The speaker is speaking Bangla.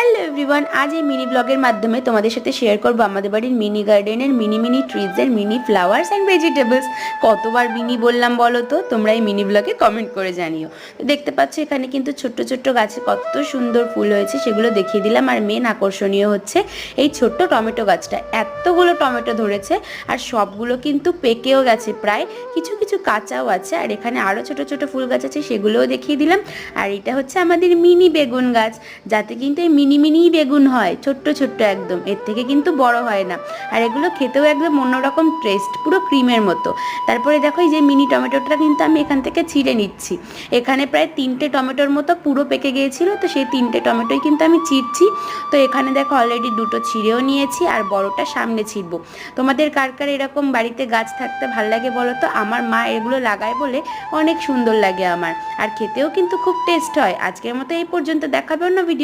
হ্যালো এভরিওয়ান, আজ এই মিনি ব্লগের মাধ্যমে তোমাদের সাথে শেয়ার করব আমাদের বাড়ির মিনি গার্ডেনের মিনি ট্রিজের মিনি ফ্লাওয়ার্স অ্যান্ড ভেজিটেবলস। কতবার মিনি বললাম বলো তো, তোমরা এই মিনি ব্লগে কমেন্ট করে জানিও। তো দেখতে পাচ্ছ এখানে কিন্তু ছোট্ট ছোট্ট গাছে কত সুন্দর ফুল হয়েছে, সেগুলো দেখিয়ে দিলাম। আর মেন আকর্ষণীয় হচ্ছে এই ছোট্ট টমেটো গাছটা, এতগুলো টমেটো ধরেছে আর সবগুলো কিন্তু পেকেও গেছে, প্রায় কিছু কিছু কাঁচাও আছে। আর এখানে আরও ছোট ছোট ফুল গাছ আছে, সেগুলোও দেখিয়ে দিলাম। আর এটা হচ্ছে আমাদের মিনি বেগুন গাছ, যাতে কিন্তু এই মিনি বেগুন হয়, ছোট্ট ছোট্ট একদম, এর থেকে কিন্তু বড় হয় না। আর এগুলো খেতেও একদম অন্যরকম টেস্ট, পুরো ক্রিমের মতো। তারপরে দেখো এই যে মিনি টমেটোটা কিন্তু আমি এখান থেকে ছিঁড়ে নিচ্ছি। এখানে প্রায় 3টে টমেটোর মতো পুরো পেকে গিয়েছিল, তো সেই 3টে টমেটোই কিন্তু আমি ছিঁড়ছি। তো এখানে দেখো অলরেডি 2টো ছিঁড়েও নিয়েছি, আর বড়টা সামনে ছিঁড়বো। তোমাদের কার কার এরকম বাড়িতে গাছ থাকতে ভাল লাগে বলো তো? আমার মা এগুলো লাগায় বলে অনেক সুন্দর লাগে আমার, আর খেতেও কিন্তু খুব টেস্ট হয়। আজকের মতো এই পর্যন্ত, দেখাবে অন্য ভিডিও।